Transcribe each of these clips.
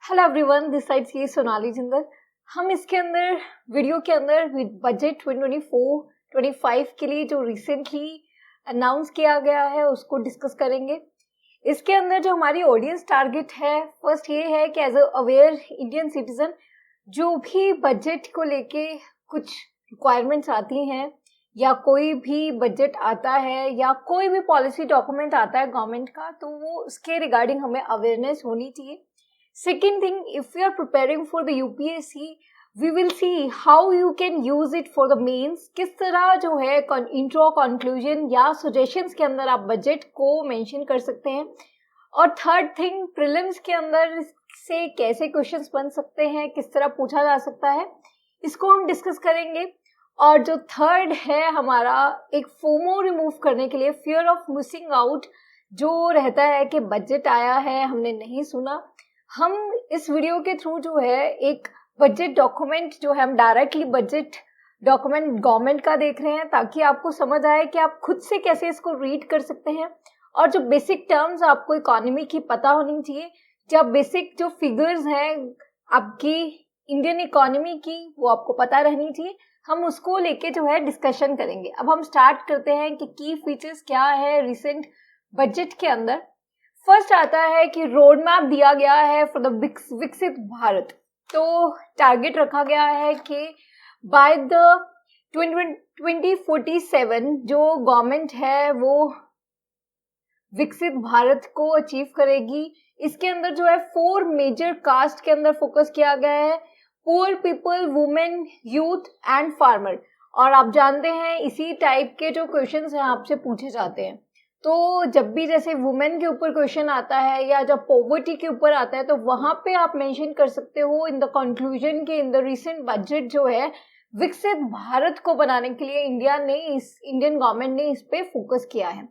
Hello everyone, this side सी सोनाली जिंदल। हम इसके अंदर वीडियो के अंदर बजट 2024-25 के लिए जो रिसेंटली अनाउंस किया गया है उसको डिस्कस करेंगे। इसके अंदर जो हमारी ऑडियंस टारगेट है, फर्स्ट ये है कि as a aware Indian citizen जो भी बजट को लेके कुछ रिक्वायरमेंट्स आती हैं या कोई भी बजट आता है या कोई भी पॉलिसी डॉक्यूमेंट आता है गवर्नमेंट का, तो वो उसके रिगार्डिंग हमें अवेयरनेस होनी चाहिए। Second thing, if we are preparing for the UPSC, we will see how you can use it for the mains। किस तरह जो है इंट्रो, कंक्लूजन या सजेशंस के अंदर आप बजट को मेंशन कर सकते हैं। और थर्ड थिंग, प्रीलिम्स के अंदर से कैसे क्वेश्चंस बन सकते हैं, किस तरह पूछा जा सकता है, इसको हम डिस्कस करेंगे। और जो थर्ड है हमारा, एक फोमो रिमूव करने के लिए, फियर ऑफ मिसिंग आउट जो रहता है कि बजट आया है हमने नहीं सुना, हम इस वीडियो के थ्रू जो है एक बजट डॉक्यूमेंट जो है हम डायरेक्टली बजट डॉक्यूमेंट गवर्नमेंट का देख रहे हैं, ताकि आपको समझ आए कि आप खुद से कैसे इसको रीड कर सकते हैं। और जो बेसिक टर्म्स आपको इकोनॉमी की पता होनी चाहिए, जब बेसिक जो फिगर्स हैं आपकी इंडियन इकोनॉमी की वो आपको पता रहनी चाहिए। हम उसको लेके जो है डिस्कशन करेंगे। अब हम स्टार्ट करते हैं कि की फीचर्स क्या है रिसेंट बजट के अंदर। फर्स्ट आता है कि रोड मैप दिया गया है फॉर द विकसित भारत। तो टारगेट रखा गया है कि बाय द 2047 जो गवर्नमेंट है वो विकसित भारत को अचीव करेगी। इसके अंदर जो है 4 मेजर कास्ट के अंदर फोकस किया गया है, poor people, women, youth and farmer. और आप जानते हैं इसी टाइप के जो क्वेश्चंस हैं आपसे पूछे जाते हैं। तो जब भी जैसे वुमेन के ऊपर क्वेश्चन आता है या जब पॉवर्टी के ऊपर आता है, तो वहां पे आप मेंशन कर सकते हो इन द कंक्लूजन के इन द रिसेंट बजट जो है विकसित भारत को बनाने के लिए इंडियन गवर्नमेंट ने इस पे फोकस किया है।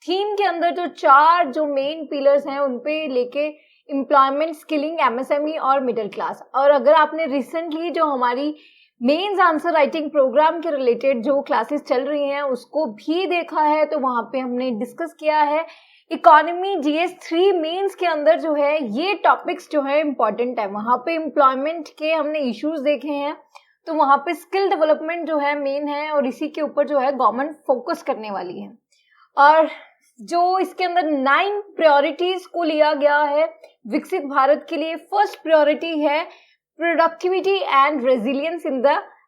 थीम के अंदर जो 4 जो मेन पिलर्स हैं उन पे लेके एम्प्लॉयमेंट, स्किलिंग, एमएसएमई और मिडिल क्लास। और अगर आपने रिसेंटली जो हमारी मेंस आंसर राइटिंग प्रोग्राम के रिलेटेड जो क्लासेस चल रही हैं उसको भी देखा है, तो वहां पे हमने डिस्कस किया है इकोनॉमी GS 3 मेंस के अंदर जो है ये टॉपिक्स जो है इम्पोर्टेंट है। वहां पे एम्प्लॉयमेंट के हमने इश्यूज देखे हैं, तो वहां पे स्किल डेवलपमेंट जो है मेन है और इसी के ऊपर जो है गवर्नमेंट फोकस करने वाली है। और जो इसके अंदर 9 प्रायोरिटीज को लिया गया है विकसित भारत के लिए। फर्स्ट प्रायोरिटी है productivity and resilience in the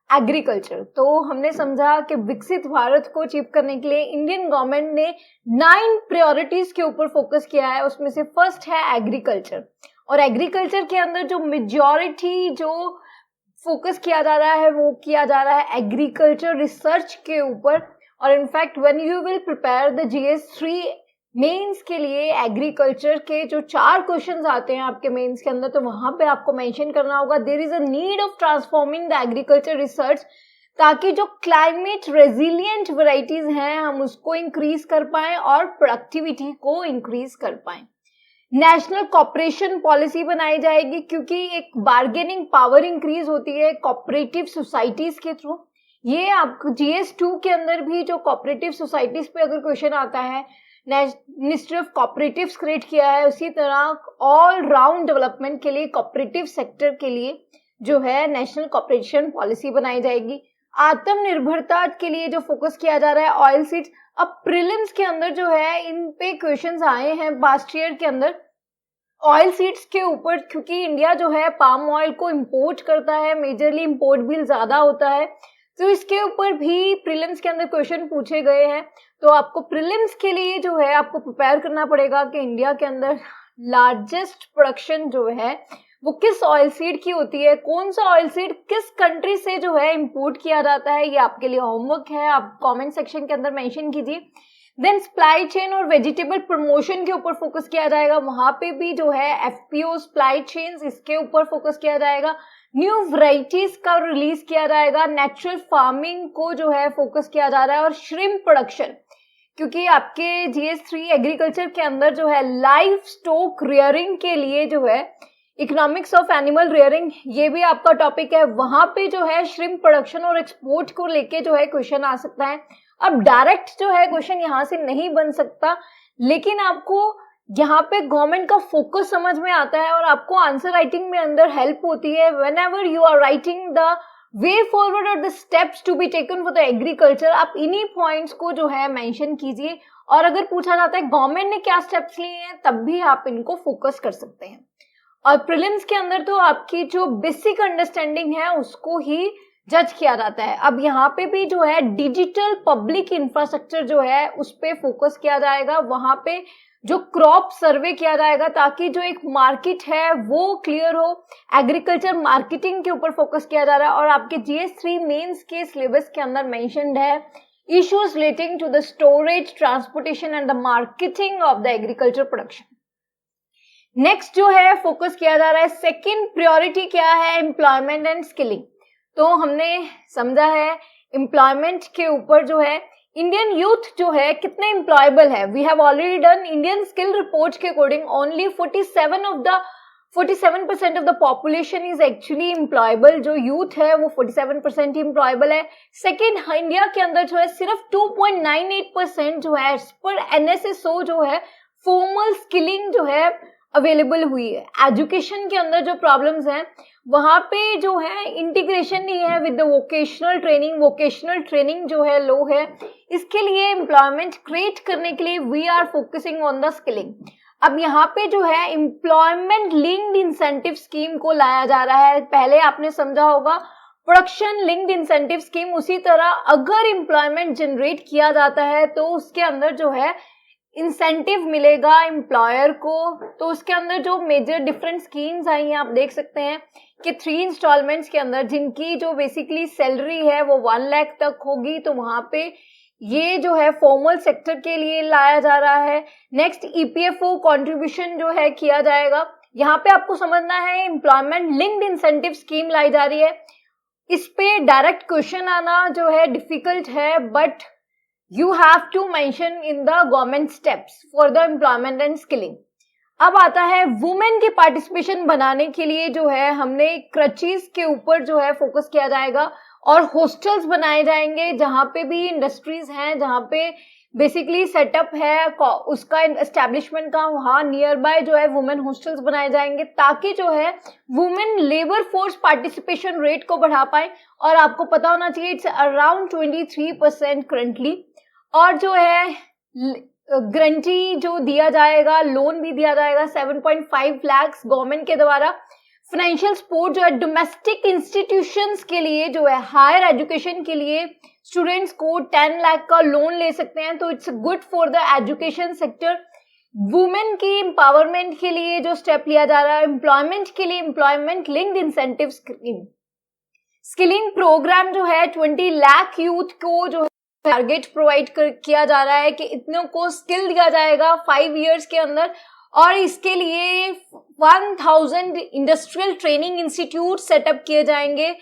agriculture. तो हमने समझा कि विकसित भारत को अचीव करने के लिए इंडियन गवर्नमेंट ने 9 प्रायोरिटीज के ऊपर फोकस किया है। उसमें से फर्स्ट है एग्रीकल्चर। और एग्रीकल्चर के अंदर जो मेजॉरिटी जो फोकस किया जा रहा है वो किया जा रहा है एग्रीकल्चर रिसर्च के ऊपर। और in fact when you will prepare the GS 3 Mains के लिए एग्रीकल्चर के जो 4 क्वेश्चंस आते हैं आपके मेंस के अंदर, तो वहां पे आपको मेंशन करना होगा there is a need of transforming the agriculture research, ताकि जो क्लाइमेट रेजिलिएंट वैरायटीज हैं हम उसको इंक्रीज कर पाएं और प्रोडक्टिविटी को इंक्रीज कर पाएं। नेशनल कॉपरेशन पॉलिसी बनाई जाएगी, क्योंकि एक बार्गेनिंग पावर इंक्रीज होती है कोऑपरेटिव सोसाइटीज के थ्रू। ये आपको GS 2 के अंदर भी जो कोऑपरेटिव सोसाइटीज पे अगर क्वेश्चन आता है, मिनिस्ट्री ऑफ कोऑपरेटिव्स क्रिएट किया है। उसी तरह ऑल राउंड डेवलपमेंट के लिए कोऑपरेटिव सेक्टर के लिए जो है नेशनल कॉपरेशन पॉलिसी बनाई जाएगी। आत्मनिर्भरता के लिए जो फोकस किया जा रहा है ऑयल सीड्स। अब प्रीलिम्स के अंदर जो है इन पे क्वेश्चंस आए हैं पास्ट ईयर के अंदर ऑयल सीड्स के ऊपर, क्योंकि इंडिया जो है पाम ऑयल को इंपोर्ट करता है, मेजरली इंपोर्ट बिल ज्यादा होता है, तो इसके ऊपर भी प्रीलिम्स के अंदर क्वेश्चन पूछे गए हैं। तो आपको प्रीलिम्स के लिए जो है आपको प्रिपेयर करना पड़ेगा कि इंडिया के अंदर लार्जेस्ट प्रोडक्शन जो है वो किस ऑयल सीड की होती है, कौन सा ऑयल सीड किस कंट्री से जो है इंपोर्ट किया जाता है। ये आपके लिए होमवर्क है, आप कमेंट सेक्शन के अंदर मेंशन कीजिए। देन सप्लाई चेन और वेजिटेबल प्रमोशन के ऊपर फोकस किया जाएगा। वहां पे भी जो है FPO सप्लाई चेन्स इसके ऊपर फोकस किया जाएगा। न्यू वैरायटीज का रिलीज किया जाएगा। नेचुरल फार्मिंग को जो है फोकस किया जा रहा है। और श्रिम्प प्रोडक्शन, क्योंकि आपके GS 3 एग्रीकल्चर के अंदर जो है लाइफ स्टॉक रियरिंग के लिए जो है इकोनॉमिक्स ऑफ एनिमल रियरिंग ये भी आपका टॉपिक है। वहां पे जो है श्रिम्प प्रोडक्शन और एक्सपोर्ट को लेके जो है क्वेश्चन आ सकता है। अब डायरेक्ट जो है क्वेश्चन यहाँ से नहीं बन सकता, लेकिन आपको यहाँ पे गवर्नमेंट का फोकस समझ में आता है और आपको आंसर राइटिंग में अंदर हेल्प होती है। Whenever you are writing the way forward और the steps to be taken for the agriculture, आप इन्हीं पॉइंट्स को जो है मेंशन कीजिए, और अगर पूछा जाता है गवर्नमेंट ने क्या स्टेप्स लिए हैं तब भी आप इनको फोकस कर सकते हैं। और प्रीलिम्स के अंदर तो आपकी जो बेसिक अंडरस्टैंडिंग है उसको ही जज किया जाता है। अब यहाँ पे भी जो है डिजिटल पब्लिक इंफ्रास्ट्रक्चर जो है उस पे फोकस किया जाएगा, वहां पे जो क्रॉप सर्वे किया जाएगा ताकि जो एक मार्केट है वो क्लियर हो। एग्रीकल्चर मार्केटिंग के ऊपर फोकस किया जा रहा है। और आपके GS3 मेंस के सिलेबस के अंदर मेंशन्ड है issues relating to the storage, transportation and the marketing of the agriculture production. Next जो है फोकस किया जा रहा है, सेकेंड प्रायोरिटी क्या है, एम्प्लॉयमेंट एंड स्किलिंग। तो हमने समझा है एम्प्लॉयमेंट के ऊपर जो है इंडियन यूथ जो है कितने एम्प्लॉयबल है। We have already done Indian skill report के according only 47% of the population is actually employable. जो यूथ है वो 47% ही एम्प्लॉयबल है। सेकेंड, इंडिया के अंदर जो है सिर्फ 2.98% जो है पर NSSO जो है फॉर्मल स्किलिंग जो है अवेलेबल हुई है। एजुकेशन के अंदर जो प्रॉब्लम्स हैं वहां पे जो है इंटीग्रेशन नहीं है विद द वोकेशनल ट्रेनिंग जो है लो है। इसके लिए एम्प्लॉयमेंट क्रिएट करने के लिए we are focusing on the skilling. अब यहाँ पे जो है एम्प्लॉयमेंट लिंक्ड इंसेंटिव स्कीम को लाया जा रहा है। पहले आपने समझा होगा प्रोडक्शन लिंक्ड इंसेंटिव स्कीम, उसी तरह अगर एम्प्लॉयमेंट जनरेट किया जाता है तो उसके अंदर जो है इंसेंटिव मिलेगा एम्प्लॉयर को। तो उसके अंदर जो मेजर डिफरेंट स्कीम्स आई हैं आप देख सकते हैं कि 3 इंस्टॉलमेंट्स के अंदर जिनकी जो बेसिकली सैलरी है वो 1 लाख तक होगी, तो वहां पे ये जो है फॉर्मल सेक्टर के लिए लाया जा रहा है। नेक्स्ट, EPFO कंट्रीब्यूशन जो है किया जाएगा। यहाँ पे आपको समझना है एम्प्लॉयमेंट लिंक्ड इंसेंटिव स्कीम लाई जा रही है। इस पे डायरेक्ट क्वेश्चन आना जो है डिफिकल्ट है, but you have to mention in the government steps for the employment and skilling। अब आता है वुमेन की पार्टिसिपेशन बनाने के लिए जो है हमने क्रचीज के ऊपर जो है फोकस किया जाएगा और हॉस्टल्स बनाए जाएंगे जहां पे भी इंडस्ट्रीज हैं, जहां पे बेसिकली सेटअप है उसका एस्टेब्लिशमेंट का, वहां नियर बाय जो है वुमेन हॉस्टल्स बनाए जाएंगे ताकि जो है women labour force participation rate को बढ़ा पाए। और आपको पता होना चाहिए इट्स अराउंड 23% करंटली। और जो है गारंटी जो दिया जाएगा, लोन भी दिया जाएगा 7.5 लाख गवर्नमेंट के द्वारा। फाइनेंशियल सपोर्ट जो है डोमेस्टिक इंस्टीट्यूशंस के लिए जो है हायर एजुकेशन के लिए स्टूडेंट्स को 10 लाख का लोन ले सकते हैं, तो it's good for the education sector. Women की एम्पावरमेंट के लिए जो स्टेप लिया जा रहा है, एम्प्लॉयमेंट के लिए employment linked incentive scheme. Skilling program जो है 20 लाख यूथ को जो टारगेट प्रोवाइड किया जा रहा है कि इतनों को स्किल दिया जाएगा 5 इयर्स के अंदर, और इसके लिए 1000 इंडस्ट्रियल ट्रेनिंग इंस्टीट्यूट सेटअप किए जाएंगे।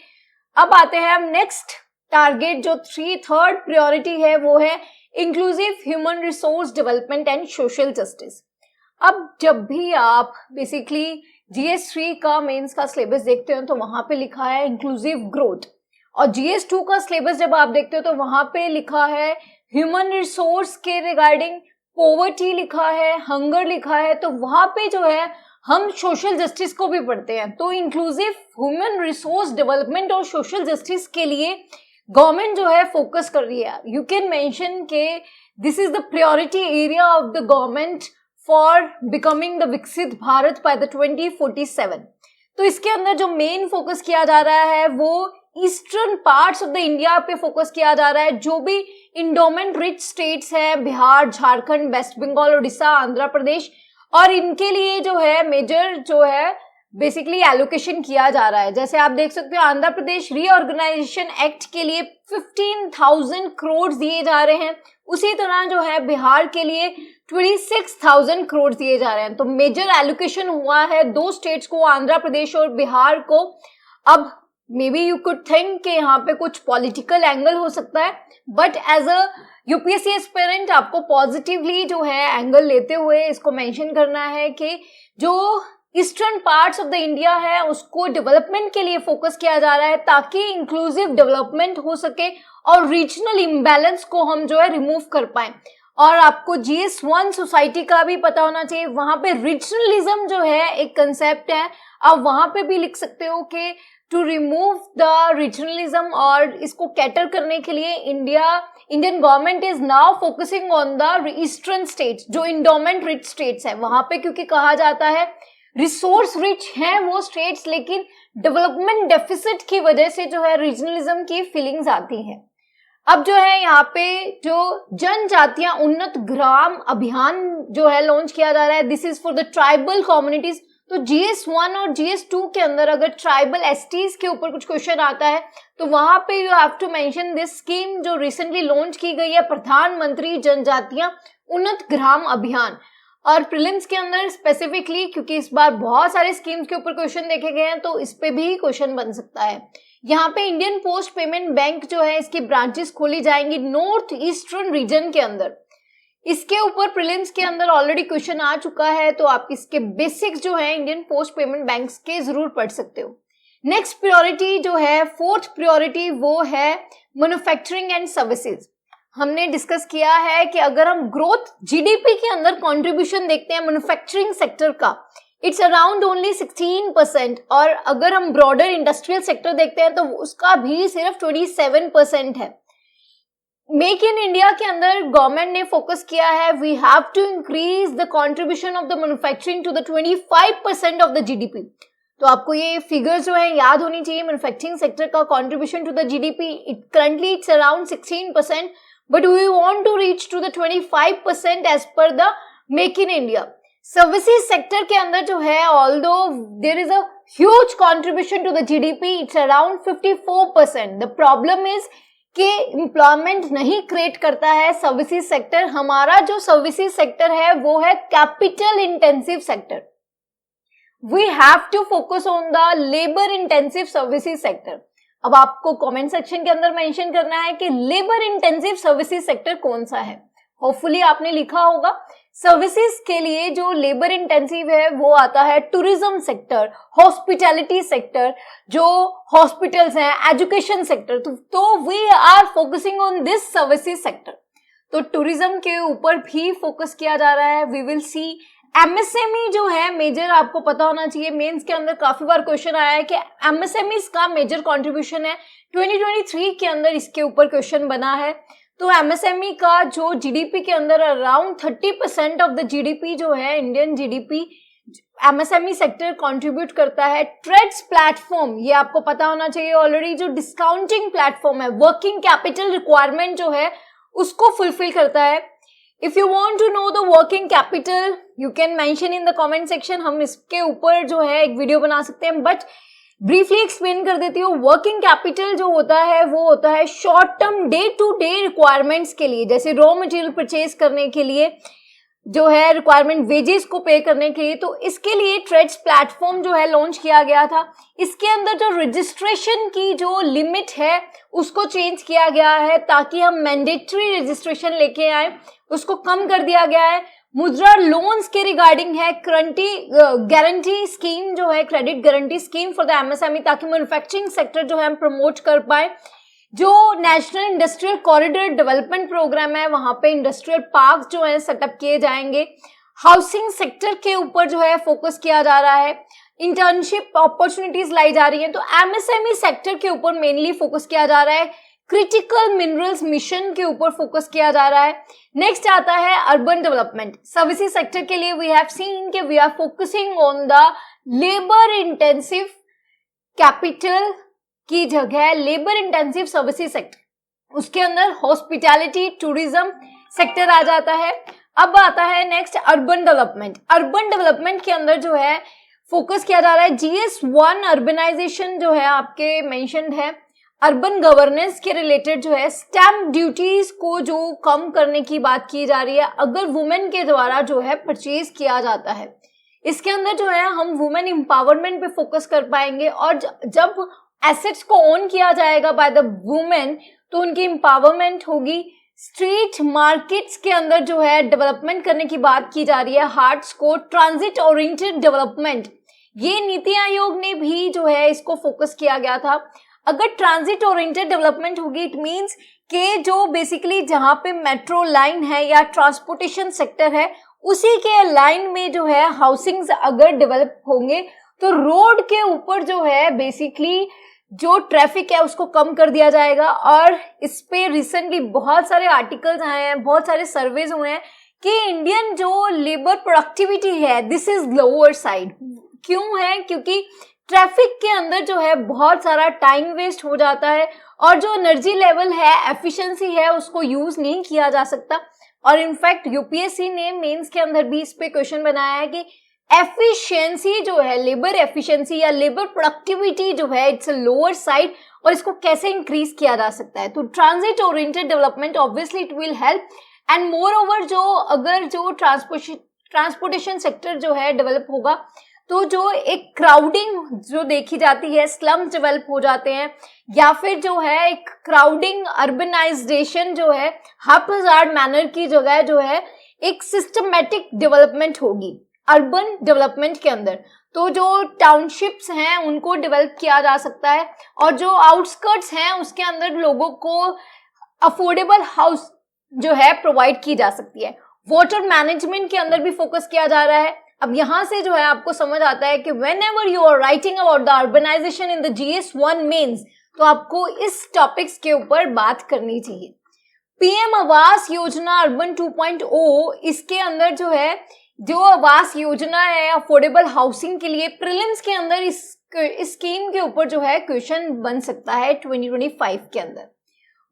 अब आते हैं हम नेक्स्ट टारगेट, जो थर्ड प्रायोरिटी है वो है inclusive human resource development and social justice. अब जब भी आप बेसिकली GS3 का मेंस का सिलेबस देखते हो तो वहां पे लिखा है इंक्लूसिव ग्रोथ, और GS2 का सिलेबस जब आप देखते हो तो वहां पे लिखा है ह्यूमन रिसोर्स के रिगार्डिंग, पॉवर्टी लिखा है, हंगर लिखा है। तो वहां पे जो है हम सोशल जस्टिस को भी पढ़ते हैं। तो इंक्लूसिव ह्यूमन रिसोर्स डेवलपमेंट और सोशल जस्टिस के लिए गवर्नमेंट जो है फोकस कर रही है। यू कैन मेंशन के this is the priority area of the government for becoming the विकसित भारत बाय द 2047। तो इसके अंदर जो मेन फोकस किया जा रहा है वो eastern parts of the India पे फोकस किया जा रहा है। जो भी इंडोमेंट रिच स्टेट्स हैं, बिहार, झारखंड, वेस्ट बंगाल, उड़ीसा, आंध्र प्रदेश, और इनके लिए जो है मेजर जो है बेसिकली एलोकेशन किया जा रहा है। जैसे आप देख सकते हो आंध्र प्रदेश रीऑर्गेनाइजेशन एक्ट के लिए 15,000 करोड़ दिए जा रहे हैं। उसी तरह जो है बिहार के लिए 26,000 करोड़ दिए जा रहे हैं। तो मेजर एलोकेशन हुआ है 2 स्टेट्स को, आंध्र प्रदेश और बिहार को। अब maybe you could think कि यहाँ पे कुछ पॉलिटिकल एंगल हो सकता है, but as a UPSC aspirant आपको पॉजिटिवली जो है एंगल लेते हुए इसको मेंशन करना है कि जो eastern parts of the India है उसको डेवलपमेंट के लिए फोकस किया जा रहा है ताकि इंक्लूसिव डेवलपमेंट हो सके और रीजनल इम्बैलेंस को हम जो है रिमूव कर पाए। और आपको GS1 सोसाइटी का भी पता होना चाहिए। वहां पे रीजनलिज्म जो है एक कंसेप्ट है, आप वहां पे भी लिख सकते हो कि टू रिमूव द रीजनलिज्म, और इसको कैटर करने के लिए Indian government is now focusing on the eastern states, जो इंडोमेंट रिच स्टेट्स है वहां पे, क्योंकि कहा जाता है रिसोर्स रिच हैं वो स्टेट्स, लेकिन डेवलपमेंट डेफिसिट की वजह से जो है रीजनलिज्म की फीलिंग्स आती हैं। अब जो है यहाँ पे जो जनजातियां उन्नत ग्राम अभियान जो है लॉन्च किया जा रहा है, this is for the tribal communities. तो GS1 और GS2 के अंदर अगर ट्राइबल STs के ऊपर कुछ क्वेश्चन आता है तो वहां पे you have to mention this scheme जो रिसेंटली लॉन्च की गई है, प्रधानमंत्री जनजातियां उन्नत ग्राम अभियान। और प्रीलिम्स के अंदर स्पेसिफिकली, क्योंकि इस बार बहुत सारे स्कीम्स के ऊपर क्वेश्चन देखे गए हैं, तो इस पे भी क्वेश्चन बन सकता है। यहाँ पे इंडियन पोस्ट पेमेंट बैंक जो है इसकी ब्रांचेस खोली जाएंगी नॉर्थ ईस्टर्न रीजन के अंदर। इसके ऊपर प्रीलिम्स के अंदर ऑलरेडी क्वेश्चन आ चुका है, तो आप इसके बेसिक्स जो है इंडियन पोस्ट पेमेंट बैंक्स के जरूर पढ़ सकते हो। नेक्स्ट प्रायोरिटी जो है, फोर्थ प्रायोरिटी, वो है मैन्युफैक्चरिंग एंड सर्विसेज। हमने डिस्कस किया है कि अगर हम ग्रोथ GDP के अंदर कंट्रीब्यूशन देखते हैं मैन्युफैक्चरिंग सेक्टर का, इट्स अराउंड ओनली 16%, और अगर हम ब्रॉडर इंडस्ट्रियल सेक्टर देखते हैं तो उसका भी सिर्फ 27% है। मेक इन इंडिया के अंदर गवर्नमेंट ने फोकस किया है, we have to increase the contribution of the manufacturing to the 25% of the GDP। तो आपको ये फिगर जो है याद होनी चाहिए। मैन्युफैक्चरिंग सेक्टर का contribution to the GDP currently it's around 16%, but we want to reach to the 25% as per the Make in India। Services sector के अंदर जो है, although there is a huge contribution to the GDP, it's around 54%। The problem is कि employment नहीं create करता है services sector. हमारा जो सर्विसेज सेक्टर है वो है capital intensive sector. We have to focus on the labour intensive services sector. अब आपको कमेंट सेक्शन के अंदर मेंशन करना है कि लेबर इंटेंसिव सर्विसेज सेक्टर कौन सा है। होपफुली आपने लिखा होगा। सर्विसेज के लिए जो लेबर इंटेंसिव है वो आता है टूरिज्म सेक्टर, हॉस्पिटैलिटी सेक्टर, जो हॉस्पिटल्स हैं, एजुकेशन सेक्टर। तो we are focusing on this services sector. तो टूरिज्म के ऊपर भी फोकस किया जा रहा है। वी विल सी MSME जो है मेजर, आपको पता होना चाहिए, मेंस के अंदर काफी बार क्वेश्चन आया है कि MSMEs का मेजर कंट्रीब्यूशन है। 2023 के अंदर इसके ऊपर क्वेश्चन बना है। तो MSME का जो GDP के अंदर अराउंड 30% ऑफ द GDP जो है Indian GDP MSME sector contribute करता है। ट्रेड्स प्लेटफॉर्म, ये आपको पता होना चाहिए ऑलरेडी, जो डिस्काउंटिंग प्लेटफॉर्म है, वर्किंग कैपिटल रिक्वायरमेंट जो है उसको फुलफिल करता है। If you want to know the working capital, you can mention in the comment section। हम इसके ऊपर जो है एक वीडियो बना सकते हैं, बट ब्रीफली एक्सप्लेन कर देती हूँ। वर्किंग कैपिटल जो होता है वो होता है short term day to day requirements के लिए, जैसे रॉ मटेरियल परचेज करने के लिए जो है, रिक्वायरमेंट वेजेस को पे करने के लिए। तो इसके लिए ट्रेड्स प्लेटफॉर्म जो है लॉन्च किया गया था। इसके अंदर जो रजिस्ट्रेशन की जो लिमिट है उसको चेंज किया गया है, ताकि हम मैंडेटरी रजिस्ट्रेशन लेके आए, उसको कम कर दिया गया है। मुद्रा लोन्स के रिगार्डिंग है गारंटी स्कीम जो है, credit guarantee scheme for the MSME, ताकि मैन्युफैक्चरिंग सेक्टर जो है हम प्रमोट कर पाए। जो national industrial corridor development program है, वहां पे इंडस्ट्रियल पार्क जो है सेटअप किए जाएंगे। हाउसिंग सेक्टर के ऊपर जो है फोकस किया जा रहा है। इंटर्नशिप अपॉर्चुनिटीज लाई जा रही है। तो MSME सेक्टर के ऊपर मेनली फोकस किया जा रहा है। क्रिटिकल मिनरल्स मिशन के ऊपर फोकस किया जा रहा है। नेक्स्ट आता है अर्बन डेवलपमेंट। सर्विसेज सेक्टर के लिए वी हैव सीन कि we are focusing on the labour intensive capital की जगह लेबर इंटेंसिव सर्विसेज सेक्टर, उसके अंदर हॉस्पिटैलिटी टूरिज्म सेक्टर आ जाता है। अब आता है next urban development. Urban development के अंदर जो है फोकस किया जा रहा है GS1 अर्बनाइजेशन जो है आपके मेंशन्ड है। अर्बन गवर्नेंस के रिलेटेड जो है स्टैम्प ड्यूटीज को जो कम करने की बात की जा रही है, अगर वुमेन के द्वारा जो है परचेज किया जाता है। इसके अंदर जो है हम वुमेन एम्पावरमेंट पे फोकस कर पाएंगे, और जब एसेट्स को ओन किया जाएगा बाय द वुमेन तो उनकी एम्पावरमेंट होगी। स्ट्रीट मार्केट्स के अंदर जो है डेवलपमेंट करने की बात की जा रही है। हार्ट्स को ट्रांजिट ओरिएंटेड डेवलपमेंट, ये नीति आयोग ने भी जो है इसको फोकस किया गया था। अगर ट्रांजिट ओरिएंटेड डेवलपमेंट होगी इट मींस कि जो बेसिकली जहां पे मेट्रो लाइन है या ट्रांसपोर्टेशन सेक्टर है उसी के लाइन में जो है हाउसिंग्स अगर डेवलप होंगे तो रोड के ऊपर जो है बेसिकली जो ट्रैफिक है उसको कम कर दिया जाएगा। और इस पे रिसेंटली बहुत सारे आर्टिकल्स आए हैं, बहुत सारे सर्वेज हुए हैं कि इंडियन जो लेबर प्रोडक्टिविटी है दिस इज लोअर साइड। क्यों है? क्योंकि ट्रैफिक के अंदर जो है बहुत सारा टाइम वेस्ट हो जाता है और जो एनर्जी लेवल है, एफिशिएंसी है, उसको यूज नहीं किया जा सकता। और इनफैक्ट यूपीएससी ने मेंस के अंदर भी इस पे क्वेश्चन बनाया है कि एफिशिएंसी जो है, लेबर एफिशिएंसी या लेबर प्रोडक्टिविटी जो है इट्स अ लोअर साइड और इसको कैसे इंक्रीज किया जा सकता है। तो transit oriented development obviously it will help and more over जो अगर जो ट्रांसपोर्टेशन सेक्टर जो है डेवलप होगा तो जो एक क्राउडिंग जो देखी जाती है, स्लम्स डेवलप हो जाते हैं या फिर जो है एक क्राउडिंग अर्बनाइजेशन जो है हैप्पीजार्ड मैनर की जगह जो है एक सिस्टमेटिक डेवलपमेंट होगी अर्बन डेवलपमेंट के अंदर। तो जो टाउनशिप्स हैं उनको डेवलप किया जा सकता है और जो आउटस्कर्ट्स हैं उसके अंदर लोगों को अफोर्डेबल हाउस जो है प्रोवाइड की जा सकती है। वाटर मैनेजमेंट के अंदर भी फोकस किया जा रहा है। अब यहां से जो है आपको समझ आता है कि whenever you are writing about the urbanization in the GS1 Mains तो आपको इस टॉपिक्स के ऊपर बात करनी चाहिए। पीएम आवास योजना अर्बन 2.0 इसके अंदर जो है जो आवास योजना है अफोर्डेबल हाउसिंग के लिए प्रीलिम्स के अंदर इस स्कीम के ऊपर जो है क्वेश्चन बन सकता है 2025 के अंदर।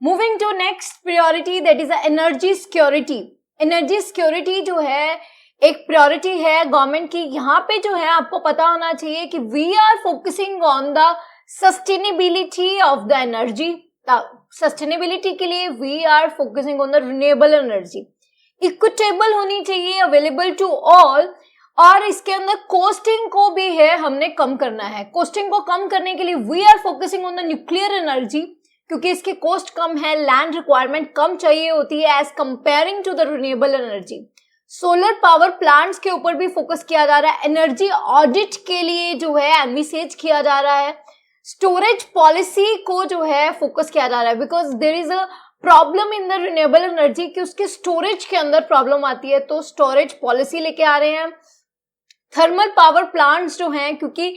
Moving to next priority that is energy security. Energy security जो है एक प्रायोरिटी है गवर्नमेंट की। यहाँ पे जो है आपको पता होना चाहिए कि we are focusing on the sustainability of the energy. Sustainability के लिए we are focusing on the renewable energy. Equitable होनी चाहिए, अवेलेबल टू ऑल, और इसके अंदर कोस्टिंग को भी है हमने कम करना है। कोस्टिंग को कम करने के लिए we are focusing on the nuclear energy क्योंकि इसकी कॉस्ट कम है, लैंड रिक्वायरमेंट कम चाहिए होती है as comparing to the renewable energy. Solar power plants के ऊपर भी फोकस किया जा रहा है। एनर्जी ऑडिट के लिए जो है एनविसेज किया जा रहा है। स्टोरेज पॉलिसी को जो है फोकस किया जा रहा है because there is a problem in the renewable energy कि उसके स्टोरेज के अंदर प्रॉब्लम आती है, तो स्टोरेज पॉलिसी लेके आ रहे हैं। थर्मल पावर प्लांट्स जो हैं क्योंकि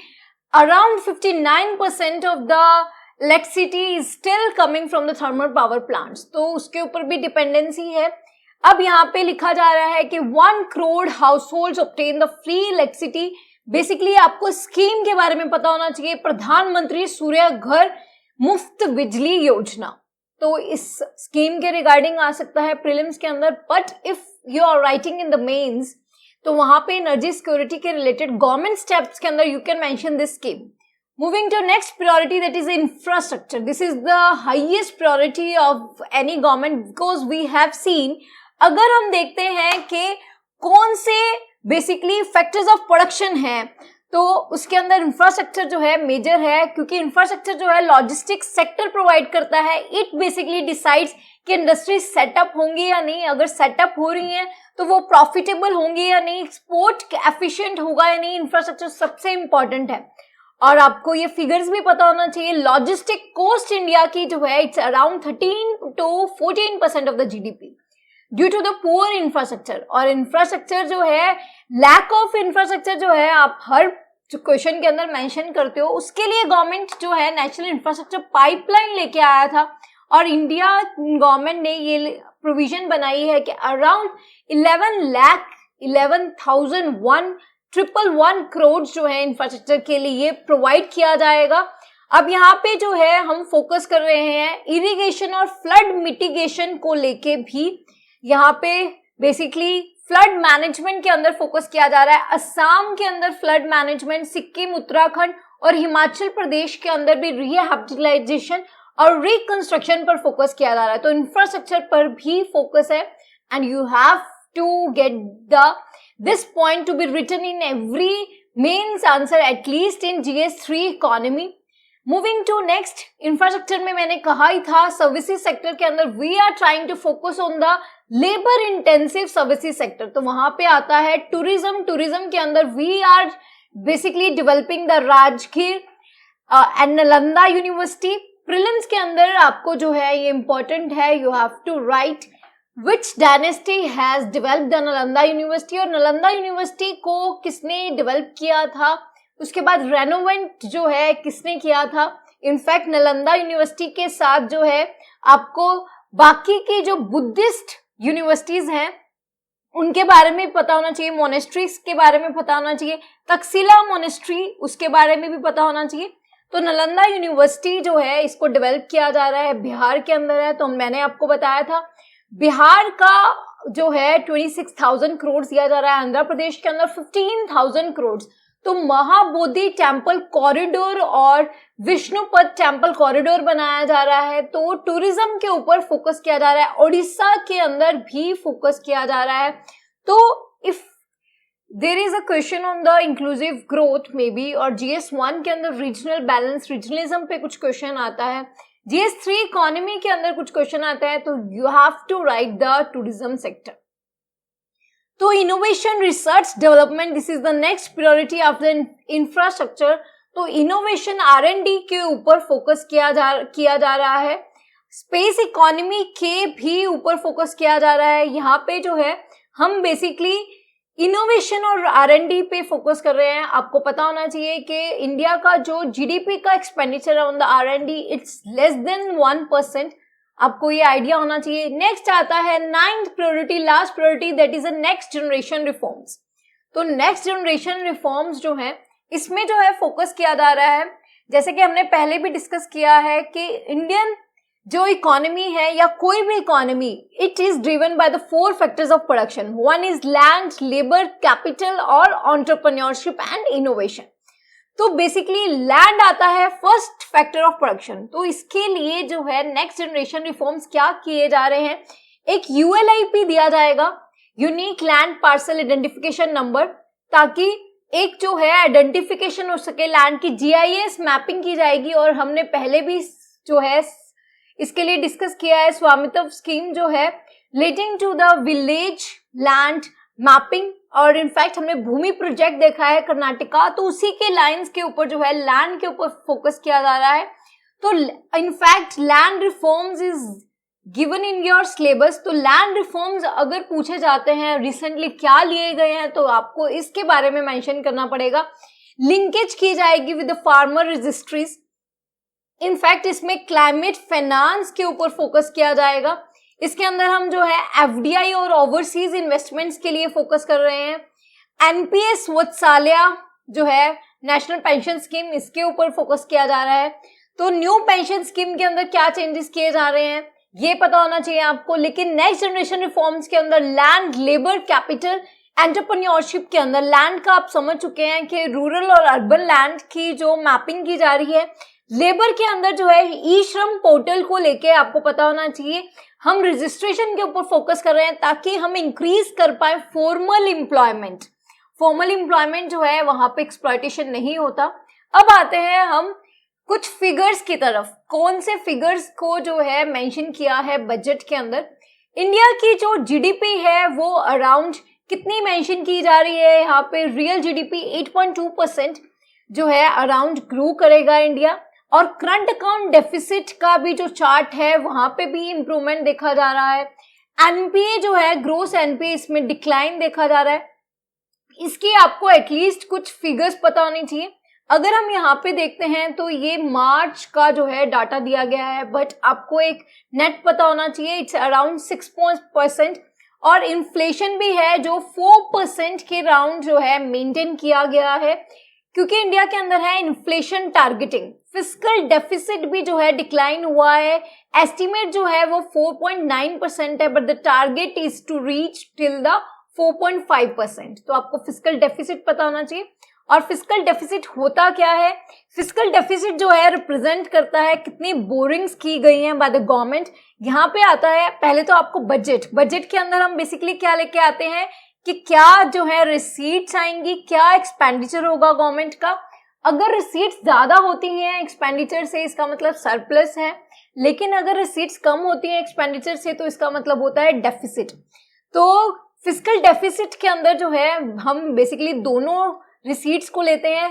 around 59% of the electricity is still coming from the thermal power plants, तो उसके ऊपर भी डिपेंडेंसी है। अब यहाँ पे लिखा जा रहा है कि 1 crore house hold obtain the free electricity. Basically आपको स्कीम के बारे में पता होना चाहिए, प्रधानमंत्री सूर्य घर मुफ्त बिजली योजना। तो इस स्कीम के रिगार्डिंग आ सकता है प्रीलिम्स के अंदर, but if you are writing in the Mains तो वहां पे एनर्जी सिक्योरिटी के रिलेटेड गवर्नमेंट स्टेप्स के अंदर you can mention this scheme. Moving to next priority that is infrastructure. This is the highest priority of any government because we have seen अगर हम देखते हैं कि कौन से बेसिकली फैक्टर्स ऑफ प्रोडक्शन है तो उसके अंदर इंफ्रास्ट्रक्चर जो है मेजर है क्योंकि इंफ्रास्ट्रक्चर जो है लॉजिस्टिक्स सेक्टर प्रोवाइड करता है। इट बेसिकली डिसाइड्स कि इंडस्ट्री सेटअप होंगी या नहीं, अगर सेटअप हो रही है तो वो प्रॉफिटेबल होंगी या नहीं, एक्सपोर्ट एफिशिएंट होगा या नहीं। इंफ्रास्ट्रक्चर सबसे इंपॉर्टेंट है और आपको ये फिगर्स भी पता होना चाहिए। लॉजिस्टिक कॉस्ट इंडिया की जो है it's around 13 to 14% of the GDP due to the poor infrastructure. और इंफ्रास्ट्रक्चर जो है, लैक ऑफ इंफ्रास्ट्रक्चर जो है आप हर क्वेश्चन के अंदर मेंशन करते हो, उसके लिए गवर्नमेंट जो है नेशनल इंफ्रास्ट्रक्चर पाइपलाइन लेके आया था और इंडिया गवर्नमेंट ने ये प्रोविजन बनाई है कि अराउंड 11,11,111 करोड़ जो है इंफ्रास्ट्रक्चर के लिए प्रोवाइड किया जाएगा। अब यहाँ पे जो है हम फोकस कर रहे हैं इरिगेशन और फ्लड मिटिगेशन को लेके भी। यहाँ पे बेसिकली फ्लड मैनेजमेंट के अंदर फोकस किया जा रहा है। असम के अंदर फ्लड मैनेजमेंट, सिक्किम, उत्तराखंड और हिमाचल प्रदेश के अंदर भी रिहैबिलिटेशन और रिकंस्ट्रक्शन पर फोकस किया जा रहा है। तो इंफ्रास्ट्रक्चर पर भी फोकस है and you have to get this point to be written in every mains answer at least in GS3 economy. Moving to next, infrastructure में मैंने कहा ही था सर्विसेज सेक्टर के अंदर we are trying to focus on the labor intensive services sector. तो वहां पे आता है टूरिज्म के अंदर we are basically developing the Rajgir and Nalanda university prelims के अंदर आपको जो है ये इंपॉर्टेंट है, you have to write which dynasty has developed the Nalanda university, और नालंदा यूनिवर्सिटी को किसने डेवलप किया था, उसके बाद रेनोवेट जो है किसने किया था। इनफैक्ट नालंदा यूनिवर्सिटी के साथ जो है आपको बाकी की जो बुद्धिस्ट यूनिवर्सिटीज हैं उनके बारे में पता होना चाहिए, मोनेस्ट्रीज के बारे में पता होना चाहिए, तक्षशिला मोनेस्ट्री उसके बारे में भी पता होना चाहिए। तो नालंदा यूनिवर्सिटी जो है इसको डेवलप किया जा रहा है, बिहार के अंदर है। तो मैंने आपको बताया था बिहार का जो है 26,000 करोड़ दिया जा रहा है, आंध्र प्रदेश के अंदर 15,000 करोड़। तो महाबोधि टेम्पल कॉरिडोर और विष्णुपद टेम्पल कॉरिडोर बनाया जा रहा है। तो टूरिज्म के ऊपर फोकस किया जा रहा है, उड़ीसा के अंदर भी फोकस किया जा रहा है। तो if there is a question on the inclusive growth maybe, और GS1 के अंदर रीजनल बैलेंस रीजनलिज्म पे कुछ क्वेश्चन आता है, GS3 इकोनॉमी के अंदर कुछ क्वेश्चन आता है, तो you have to write the tourism sector. तो innovation research development, this is the next priority after infrastructure. तो इनोवेशन R&D के ऊपर फोकस किया जा रहा है, स्पेस इकोनॉमी के भी ऊपर फोकस किया जा रहा है। यहाँ पे जो है हम बेसिकली इनोवेशन और R&D पे फोकस कर रहे हैं। आपको पता होना चाहिए कि इंडिया का जो GDP का एक्सपेंडिचर है on the R&D it's less than 1%, आपको ये आइडिया होना चाहिए। नेक्स्ट आता है 9th priority, last priority, that is a next generation reforms. तो नेक्स्ट जनरेशन रिफॉर्म्स जो है इसमें जो है फोकस किया जा रहा है, जैसे कि हमने पहले भी डिस्कस किया है कि इंडियन जो इकोनॉमी है या कोई भी economy, it is driven by the 4 factors of production. One is land, labour, capital और एंटरप्रेन्योरशिप एंड इनोवेशन। तो बेसिकली लैंड आता है फर्स्ट फैक्टर ऑफ प्रोडक्शन। तो इसके लिए जो है नेक्स्ट जनरेशन रिफॉर्म्स क्या किए जा रहे हैं, एक ULIP दिया जाएगा, unique land parcel identification number, ताकि एक जो है आइडेंटिफिकेशन हो सके, लैंड की GIS मैपिंग की जाएगी। और हमने पहले भी जो है इसके लिए डिस्कस किया है स्वामित्व स्कीम जो है relating to the village land mapping, और इनफैक्ट हमने भूमि प्रोजेक्ट देखा है कर्नाटका, तो उसी के लाइंस के ऊपर जो है लैंड के ऊपर फोकस किया जा रहा है। तो in fact land reforms is given in your syllabus. तो लैंड रिफॉर्म्स अगर पूछे जाते हैं रिसेंटली क्या लिए गए हैं, तो आपको इसके बारे में मेंशन करना पड़ेगा। लिंकेज की जाएगी with the farmer registries. In fact इसमें क्लाइमेट फाइनेंस के ऊपर फोकस किया जाएगा। इसके अंदर हम जो है FDI और ओवरसीज इन्वेस्टमेंट्स के लिए फोकस कर रहे हैं। NPS वत्सल्य जो है नेशनल पेंशन स्कीम, इसके ऊपर फोकस किया जा रहा है। तो न्यू पेंशन स्कीम के अंदर क्या चेंजेस किए जा रहे हैं ये पता होना चाहिए आपको। लेकिन नेक्स्ट जनरेशन रिफॉर्म्स के अंदर लैंड, लेबर, कैपिटल, एंटरप्रेन्योरशिप के अंदर लैंड का आप समझ चुके हैं कि रूरल और अर्बन लैंड की जो मैपिंग की जा रही है। लेबर के अंदर जो है ई-श्रम पोर्टल को लेके आपको पता होना चाहिए, हम रजिस्ट्रेशन के ऊपर फोकस कर रहे हैं ताकि हम इंक्रीज कर पाए फॉर्मल एम्प्लॉयमेंट। फॉर्मल एम्प्लॉयमेंट जो है वहां पे एक्सप्लॉयटेशन नहीं होता। अब आते हैं हम कुछ फिगर्स की तरफ। कौन से फिगर्स को जो है मेंशन किया है बजट के अंदर। इंडिया की जो GDP है वो अराउंड कितनी मेंशन की जा रही है, यहाँ पे रियल GDP 8.2% जो है अराउंड ग्रो करेगा इंडिया। और करंट अकाउंट डेफिसिट का भी जो चार्ट है वहां पे भी इंप्रूवमेंट देखा जा रहा है। NPA जो है ग्रोस NPA, इसमें डिक्लाइन देखा जा रहा है। इसकी आपको एटलीस्ट कुछ फिगर्स पता होनी चाहिए। अगर हम यहाँ पे देखते हैं तो ये मार्च का जो है डाटा दिया गया है, बट आपको एक नेट पता होना चाहिए, इट्स अराउंड 6% और इन्फ्लेशन भी है जो 4% के राउंड जो है मेंटेन किया गया है, क्योंकि इंडिया के अंदर है इन्फ्लेशन टारगेटिंग। फिस्कल डेफिसिट भी जो है डिक्लाइन हुआ है, एस्टिमेट जो है वो 4.9% है, but the target is to reach till the 4.5%। तो आपको फिस्कल डेफिसिट पता होना चाहिए। और फिस्कल डेफिसिट होता क्या है, फिस्कल डेफिसिट जो है रिप्रेजेंट करता है कितनी बोरिंग्स की गई हैं बाय द गवर्नमेंट। यहाँ पे आता है पहले तो आपको बजट के अंदर हम बेसिकली क्या लेके आते हैं कि क्या जो है रिसीट्स आएंगी, क्या एक्सपेंडिचर होगा गवर्नमेंट का। अगर रिसीट्स ज्यादा होती हैं एक्सपेंडिचर से इसका मतलब सरप्लस है, लेकिन अगर रिसीट्स कम होती हैं एक्सपेंडिचर से तो इसका मतलब होता है डेफिसिट। तो फिस्कल डेफिसिट के अंदर जो है हम बेसिकली दोनों रिसीट्स को लेते हैं,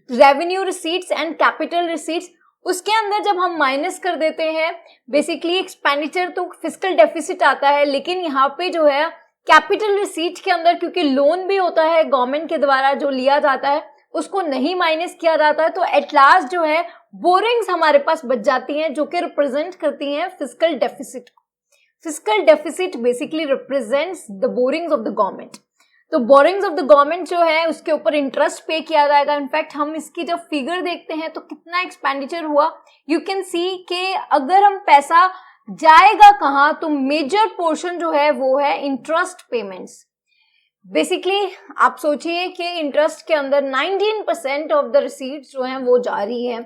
revenue receipts and capital receipts. उसके अंदर जब हम माइनस कर देते हैं बेसिकली एक्सपेंडिचर, तो फिस्कल डेफिसिट आता है। लेकिन यहाँ पे जो है कैपिटल रिसीट के अंदर, क्योंकि लोन भी होता है गवर्नमेंट के द्वारा जो लिया जाता है, उसको नहीं माइनस किया जाता है, तो एट लास्ट जो है बोरिंग्स हमारे पास बच जाती हैं, जो कि रिप्रेजेंट करती हैं fiscal deficit. Fiscal deficit basically represents the borings of the government. तो बोरिंग्स ऑफ द गवर्नमेंट जो है उसके ऊपर इंटरेस्ट पे किया जाएगा। इनफैक्ट हम इसकी जब फिगर देखते हैं तो कितना एक्सपेंडिचर हुआ, यू कैन सी कि अगर हम पैसा जाएगा कहाँ, तो मेजर पोर्शन जो है वो है इंटरेस्ट पेमेंट्स। बेसिकली आप सोचिए कि इंटरेस्ट के अंदर 19% ऑफ द रिसीट्स जो हैं वो जा रही है।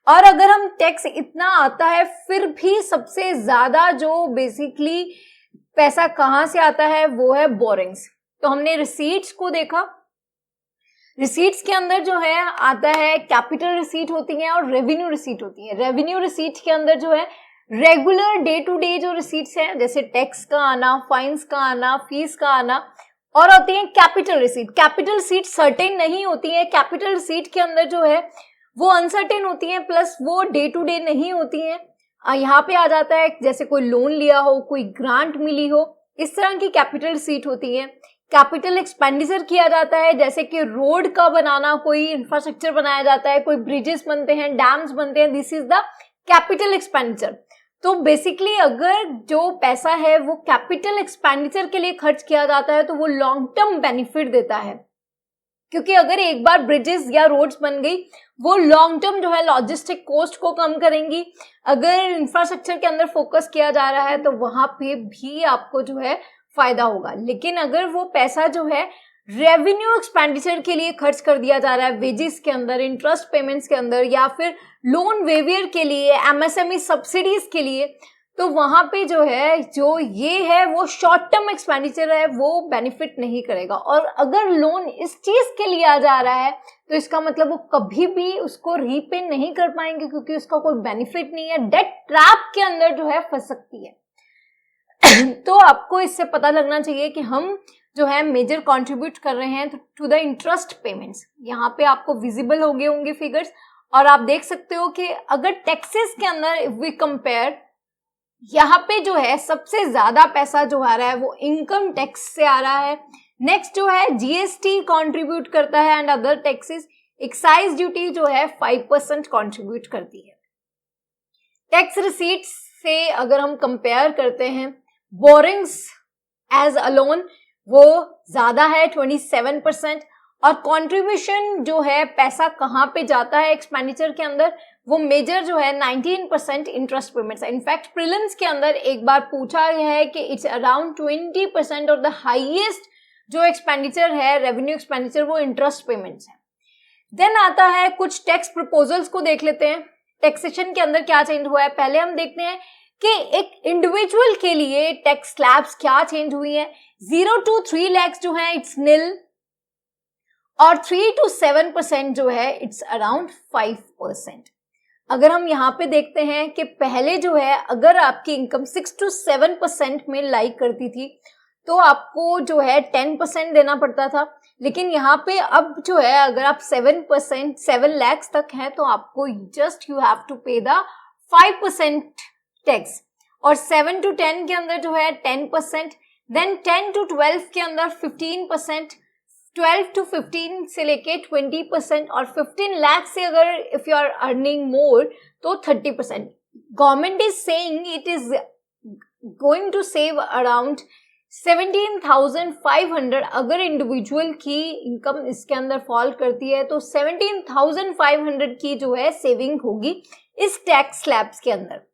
और अगर हम टैक्स इतना आता है फिर भी सबसे ज्यादा जो बेसिकली पैसा कहाँ से आता है वो है बोरिंग्स। तो हमने रिसीट्स को देखा, रिसीट्स के अंदर जो है आता है कैपिटल रिसीट होती है और रेवेन्यू रिसीट होती है। रेवेन्यू रिसीट के अंदर जो है रेगुलर डे टू डे जो रिसीट्स हैं, जैसे टैक्स का आना, फाइन्स का आना, फीस का आना, और होती है capital receipt. Capital receipt certain नहीं होती है, कैपिटल रिसीट के अंदर जो है वो अनसर्टेन होती है, प्लस वो डे टू डे नहीं होती है। यहाँ पे आ जाता है जैसे कोई लोन लिया हो, कोई ग्रांट मिली हो, इस तरह की कैपिटल रिसीट होती है। कैपिटल एक्सपेंडिचर किया जाता है, जैसे कि रोड का बनाना, कोई इंफ्रास्ट्रक्चर बनाया जाता है, कोई ब्रिजेस बनते हैं, डैम्स बनते हैं, this is the capital expenditure. तो बेसिकली अगर जो पैसा है वो कैपिटल एक्सपेंडिचर के लिए खर्च किया जाता है तो वो लॉन्ग टर्म बेनिफिट देता है, क्योंकि अगर एक बार ब्रिजेस या रोड्स बन गई वो लॉन्ग टर्म जो है लॉजिस्टिक कॉस्ट को कम करेंगी। अगर इंफ्रास्ट्रक्चर के अंदर फोकस किया जा रहा है तो वहां पे भी आपको जो है फायदा होगा। लेकिन अगर वो पैसा जो है रेवेन्यू एक्सपेंडिचर के लिए खर्च कर दिया जा रहा है, वेजेस के अंदर, इंटरेस्ट पेमेंट्स के अंदर, या फिर लोन वेवियर के लिए, एमएसएमई सब्सिडीज के लिए, तो वहां पे जो है जो ये है वो शॉर्ट टर्म एक्सपेंडिचर है, वो बेनिफिट नहीं करेगा। और अगर लोन इस चीज के लिए आ जा रहा है तो इसका मतलब वो कभी भी उसको रीपे नहीं कर पाएंगे, क्योंकि उसका कोई बेनिफिट नहीं है, डेट ट्रैप के अंदर जो है फंस सकती है। तो आपको इससे पता लगना चाहिए कि हम जो है मेजर कंट्रीब्यूट कर रहे हैं टू द इंटरेस्ट पेमेंट्स। यहाँ पे आपको विजिबल हो गए होंगे फिगर्स, और आप देख सकते हो कि अगर टैक्सेस के अंदर वी कंपेयर, यहाँ पे जो है सबसे ज्यादा पैसा जो आ रहा है वो इनकम टैक्स से आ रहा है। नेक्स्ट जो है जीएसटी कंट्रीब्यूट करता है and other taxes. Excise duty जो है 5% कंट्रीब्यूट करती है। टैक्स रिसीट्स से अगर हम कंपेयर करते हैं, बोरिंग्स एज अलोन वो ज्यादा है 27%, और कंट्रीब्यूशन जो है पैसा कहाँ पे जाता है एक्सपेंडिचर के अंदर, वो मेजर जो है 19% इंटरेस्ट पेमेंट्स है। इनफैक्ट प्रीलिम्स के अंदर एक बार पूछा गया है कि it's around 20% of the highest जो एक्सपेंडिचर है, रेवेन्यू एक्सपेंडिचर, वो इंटरेस्ट पेमेंट्स है। देन आता है कुछ टैक्स प्रपोजल्स को देख लेते हैं, टैक्सेशन के अंदर क्या चेंज हुआ है। पहले हम देखते हैं कि एक इंडिविजुअल के लिए टैक्स स्लैब्स क्या चेंज हुई है। 0 to 3 lakhs जो है इट्स नील, और 3 to 7% जो है इट्स अराउंड 5%। अगर हम यहाँ पे देखते हैं कि पहले जो है अगर आपकी इनकम 6 to 7% में लाइक करती थी तो आपको जो है 10% देना पड़ता था, लेकिन यहाँ पे अब जो है अगर आप 7% 7 lakhs तक हैं तो आपको जस्ट यू हैव टू पे द 5% टैक्स, और 7 to 10 के अंदर जो है 10%, देन 10 to 12 के अंदर 15%, 12 to 15 से लेके 20%, और 15 लाख से अगर if you are earning more तो 30%। Government is saying it is going to save around 17,500। अगर इंडिविजुअल की इनकम इसके अंदर फॉल करती है तो 17,500 की जो है सेविंग होगी इस टैक्स स्लैब्स के अंदर।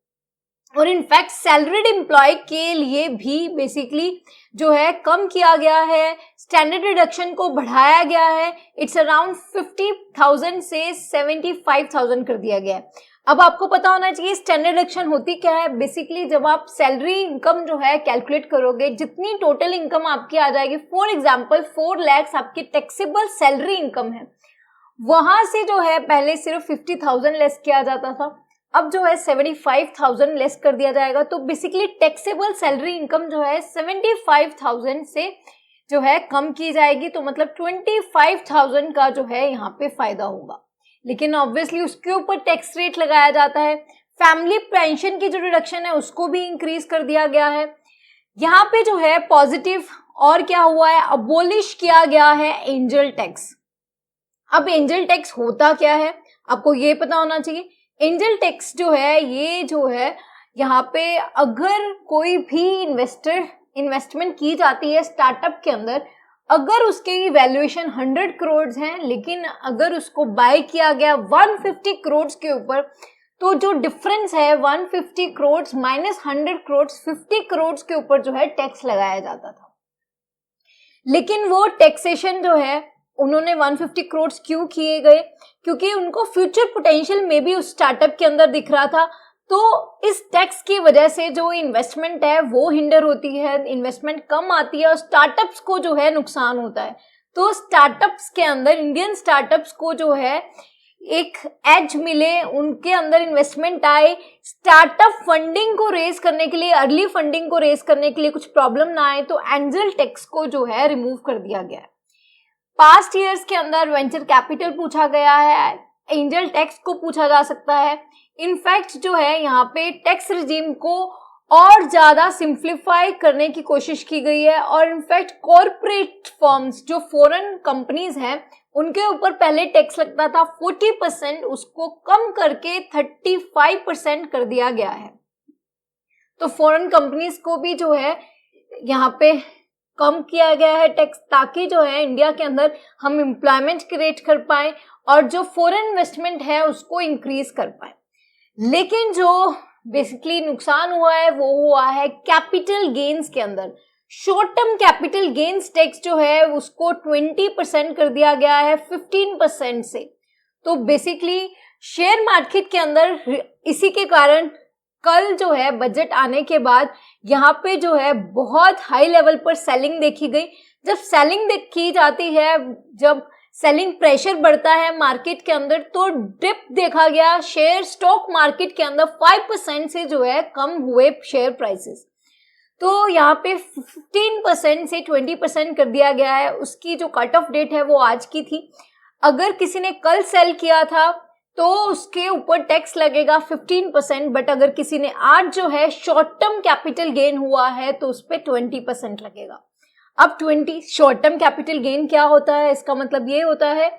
और इनफैक्ट सैलरीड एम्प्लॉय के लिए भी बेसिकली जो है कम किया गया है, स्टैंडर्ड डिडक्शन को बढ़ाया गया है, इट्स अराउंड 50,000 से 75,000 कर दिया गया है। अब आपको पता होना चाहिए स्टैंडर्ड डिडक्शन होती क्या है। बेसिकली जब आप सैलरी इनकम जो है कैलकुलेट करोगे, जितनी टोटल इनकम आपकी आ जाएगी, फॉर एग्जाम्पल 4 lakhs आपकी टैक्सेबल सैलरी इनकम है, वहां से जो है पहले सिर्फ 50,000 लेस किया जाता था, अब जो है 75,000 लेस कर दिया जाएगा। तो बेसिकली टैक्सेबल सैलरी इनकम जो है 75,000 से जो है कम की जाएगी, तो मतलब 25,000 का जो है यहाँ पे फायदा होगा। लेकिन ऑब्वियसली उसके ऊपर टैक्स रेट लगाया जाता है। फैमिली पेंशन की जो डिडक्शन है उसको भी इंक्रीज कर दिया गया है। यहाँ पे जो है पॉजिटिव और क्या हुआ है, अबोलिश किया गया है एंजल टैक्स। अब एंजल टैक्स होता क्या है आपको ये पता होना चाहिए। एंजल टैक्स जो है ये जो है यहाँ पे अगर कोई भी इन्वेस्टमेंट की जाती है स्टार्टअप के अंदर, अगर उसकी वैल्यूएशन 100 करोड़ है लेकिन अगर उसको बाय किया गया 150 करोड़ के ऊपर, तो जो डिफरेंस है 150 करोड़ माइनस 100 करोड़ 50 करोड़ के ऊपर जो है टैक्स लगाया जाता था। लेकिन वो टैक्सेशन जो है उन्होंने 150 करोड़ क्यों किए गए, क्योंकि उनको फ्यूचर पोटेंशियल में भी उस स्टार्टअप के अंदर दिख रहा था। तो इस टैक्स की वजह से जो इन्वेस्टमेंट है वो हिंडर होती है, इन्वेस्टमेंट कम आती है और स्टार्टअप्स को जो है नुकसान होता है। तो स्टार्टअप्स के अंदर इंडियन स्टार्टअप्स को जो है एक एज मिले, उनके अंदर इन्वेस्टमेंट आए, स्टार्टअप फंडिंग को रेज करने के लिए, अर्ली फंडिंग को रेज करने के लिए कुछ प्रॉब्लम ना आए, तो एंजल टैक्स को जो है रिमूव कर दिया गया है। पास्ट ईयर्स के अंदर वेंचर कैपिटल पूछा गया है, एंजल टैक्स को पूछा जा सकता है। इनफैक्ट जो है यहाँ पे टैक्स रिजीम को और ज्यादा सिंप्लीफाई करने की कोशिश की गई है और इनफैक्ट कॉर्पोरेट फर्म्स जो फॉरेन कंपनीज हैं उनके ऊपर पहले टैक्स लगता था 40%, उसको कम करके 35% कर दिया गया है। तो फॉरेन कंपनीज को भी जो है यहाँ पे कम किया गया है टैक्स, ताकि जो है इंडिया के अंदर हम एम्प्लॉयमेंट क्रिएट कर पाए और जो फॉरेन इन्वेस्टमेंट है उसको इंक्रीज कर पाए। लेकिन जो बेसिकली नुकसान हुआ है वो हुआ है कैपिटल गेन्स के अंदर। Short term capital gains tax जो है उसको 20% कर दिया गया है 15% से। तो बेसिकली शेयर मार्केट के अंदर इसी के कारण कल जो है बजट आने के बाद यहाँ पे जो है बहुत हाई लेवल पर सेलिंग देखी गई। जब सेलिंग की जाती है, जब सेलिंग प्रेशर बढ़ता है मार्केट के अंदर, तो डिप देखा गया शेयर स्टॉक मार्केट के अंदर 5% से जो है कम हुए शेयर प्राइसेस। तो यहाँ पे 15% से 20% कर दिया गया है। उसकी जो कट ऑफ डेट है वो आज की थी। अगर किसी ने कल सेल किया था तो उसके ऊपर टैक्स लगेगा 15%, बट अगर किसी ने आज जो है शॉर्ट टर्म कैपिटल गेन हुआ है तो उस पर 20% लगेगा। अब 20 शॉर्ट टर्म कैपिटल गेन क्या होता है, इसका मतलब ये होता है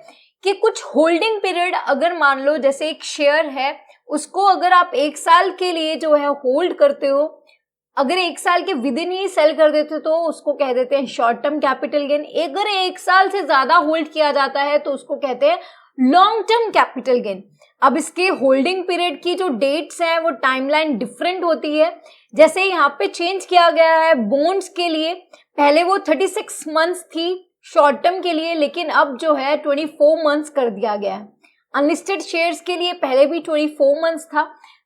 कि कुछ होल्डिंग पीरियड, अगर मान लो जैसे एक शेयर है उसको अगर आप 1 साल के लिए जो है होल्ड करते हो, अगर 1 साल के विद इन ही सेल कर देते हो तो उसको कह देते हैं शॉर्ट टर्म कैपिटल गेन। अगर 1 साल से ज्यादा होल्ड किया जाता है तो उसको कहते हैं लॉन्ग टर्म कैपिटल गेन। अब इसके होल्डिंग पीरियड की जो डेट्स हैं वो टाइमलाइन डिफरेंट होती है। जैसे यहाँ पे चेंज किया गया है बॉन्ड्स के लिए, पहले वो 36 मंथ्स थी शॉर्ट टर्म के लिए, लेकिन अब जो है 24 मंथ्स कर दिया गया है। अनलिस्टेड शेयर्स के लिए पहले भी 24 मंथ्स था।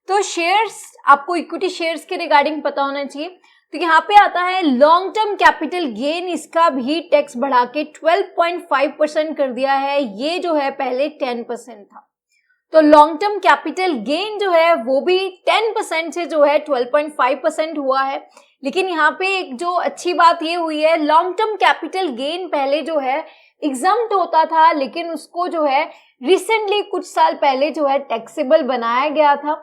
तो शेयर्स, आपको इक्विटी शेयर्स के रिगार्डिंग पता होना चाहिए। तो यहाँ पे आता है लॉन्ग टर्म कैपिटल गेन, इसका भी टैक्स बढ़ा के 12.5% कर दिया है। ये जो है पहले 10% था। तो लॉन्ग टर्म कैपिटल गेन जो है वो भी 10% से जो है 12.5% हुआ है। लेकिन यहाँ पे एक जो अच्छी बात ये हुई है, लॉन्ग टर्म कैपिटल गेन पहले जो है एग्जम्प्ट होता था, लेकिन उसको जो है रिसेंटली कुछ साल पहले जो है टैक्सेबल बनाया गया था।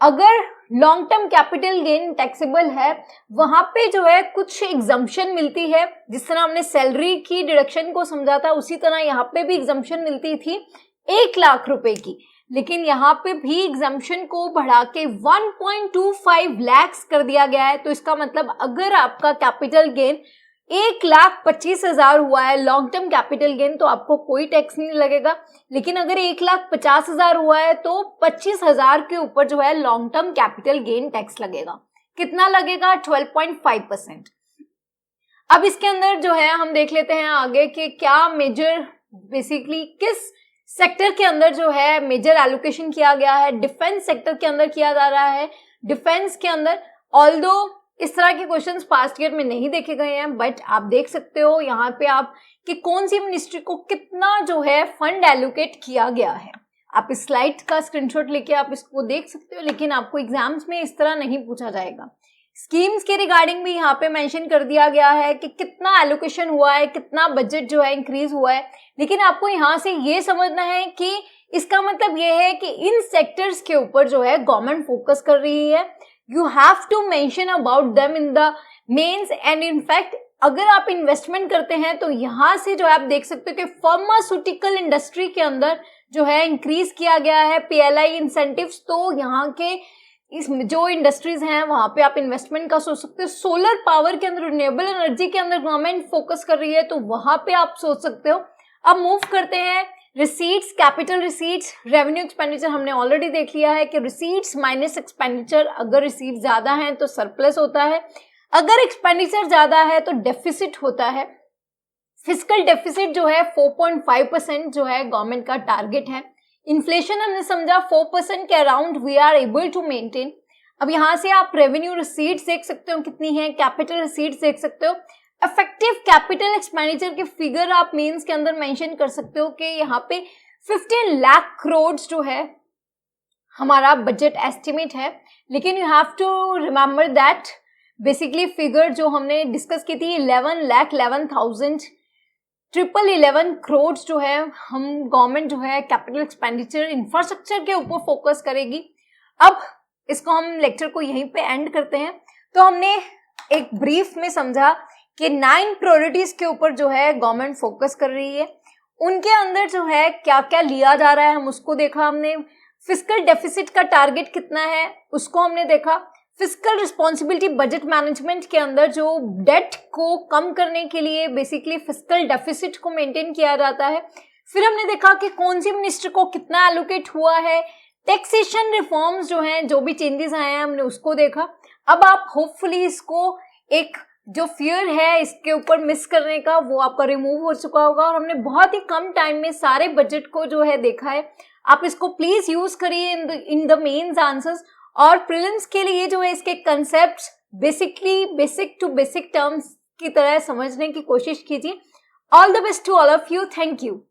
अगर long term capital gain taxable है, वहां पे जो है कुछ एग्जम्पशन मिलती है। जिस तरह हमने सैलरी की डिडक्शन को समझा था, उसी तरह यहाँ पे भी एग्जम्पशन मिलती थी 1 लाख रुपए की, लेकिन यहाँ पे भी एग्जम्पशन को बढ़ा के 1.25 लाख कर दिया गया है। तो इसका मतलब अगर आपका कैपिटल गेन 1,25,000 हुआ है लॉन्ग टर्म कैपिटल गेन, तो आपको कोई टैक्स नहीं लगेगा। लेकिन अगर 1,50,000 हुआ है तो 25,000 के ऊपर जो है long term capital gain tax लगेगा। कितना लगेगा? 12.5%। अब इसके अंदर जो है हम देख लेते हैं आगे कि क्या मेजर बेसिकली किस सेक्टर के अंदर जो है मेजर एलोकेशन किया गया है। डिफेंस सेक्टर के अंदर किया जा रहा है। डिफेंस के अंदर ऑल्दो इस तरह के क्वेश्चंस पास्ट ईयर में नहीं देखे गए हैं, बट आप देख सकते हो यहाँ पे आप कि कौन सी मिनिस्ट्री को कितना जो है फंड एलोकेट किया गया है। आप इस स्लाइड का स्क्रीनशॉट लेके आप इसको देख सकते हो, लेकिन आपको एग्जाम्स में इस तरह नहीं पूछा जाएगा। स्कीम्स के रिगार्डिंग भी यहाँ पे मेंशन कर दिया गया है कि कितना एलोकेशन हुआ है, कितना बजट जो है इंक्रीज हुआ है। लेकिन आपको यहाँ से ये समझना है कि इसका मतलब ये है कि इन सेक्टर्स के ऊपर जो है गवर्नमेंट फोकस कर रही है. You have to mention about them in the Mains and in fact अगर आप इन्वेस्टमेंट करते हैं तो यहाँ से जो है आप देख सकते हो कि फार्मास्यूटिकल इंडस्ट्री के अंदर जो है इंक्रीज किया गया है PLI इंसेंटिव्स. तो यहाँ के इस जो इंडस्ट्रीज हैं वहां पे आप इन्वेस्टमेंट का सोच सकते हो. सोलर पावर के अंदर, रिन्यूएबल एनर्जी के अंदर गवर्नमेंट फोकस कर रही है तो वहां पे आप सोच सकते हो. अब मूव करते हैं receipts, capital receipts, revenue expenditure. हमने ऑलरेडी देख लिया है कि रिसीट्स माइनस एक्सपेंडिचर, अगर रिसीट ज्यादा है तो सरप्लस होता है, अगर एक्सपेंडिचर ज्यादा है तो डेफिसिट होता है. फिस्कल डेफिसिट जो है 4.5% जो है गवर्नमेंट का टारगेट है. इन्फ्लेशन हमने समझा 4% के around we are able to maintain. अब यहां से आप रेवेन्यू रिसीट्स देख सकते हो कितनी है, कैपिटल रिसीट्स देख सकते हो. इफेक्टिव कैपिटल एक्सपेंडिचर के फिगर आप मेंस के अंदर मेंशन कर सकते हो कि यहाँ पे 15 लाख करोड़ जो है हमारा बजट एस्टिमेट है. लेकिन you have to remember that basically figure जो हमने डिस्कस की थी 11,11,000 करोड़ जो है हम गवर्नमेंट जो है कैपिटल एक्सपेंडिचर इंफ्रास्ट्रक्चर के ऊपर फोकस करेगी. अब इसको हम लेक्चर को यहीं पे एंड करते हैं. तो हमने एक ब्रीफ में समझा कि 9 प्रायोरिटीज के ऊपर जो है गवर्नमेंट फोकस कर रही है. उनके अंदर जो है क्या क्या लिया जा रहा है हम उसको देखा हमने. फिस्कल डेफिसिट का टारगेट कितना है उसको हमने देखा. फिस्कल रिस्पॉन्सिबिलिटी बजट मैनेजमेंट के अंदर जो डेट को कम करने के लिए बेसिकली फिस्कल डेफिसिट को मेंटेन किया जाता है. फिर हमने देखा कि कौन सी मिनिस्टर को कितना एलोकेट हुआ है. टैक्सेशन रिफॉर्म्स जो हैं, जो भी चेंजेस आए हैं हमने उसको देखा. अब आप होपफुली इसको एक जो फियर है इसके ऊपर मिस करने का वो आपका रिमूव हो चुका होगा और हमने बहुत ही कम टाइम में सारे बजट को जो है देखा है. आप इसको प्लीज यूज करिए इन द मेंस आंसर्स. और प्रीलिम्स के लिए जो है इसके concepts basically basic to basic terms की तरह समझने की कोशिश कीजिए. All the best to all of you. Thank you.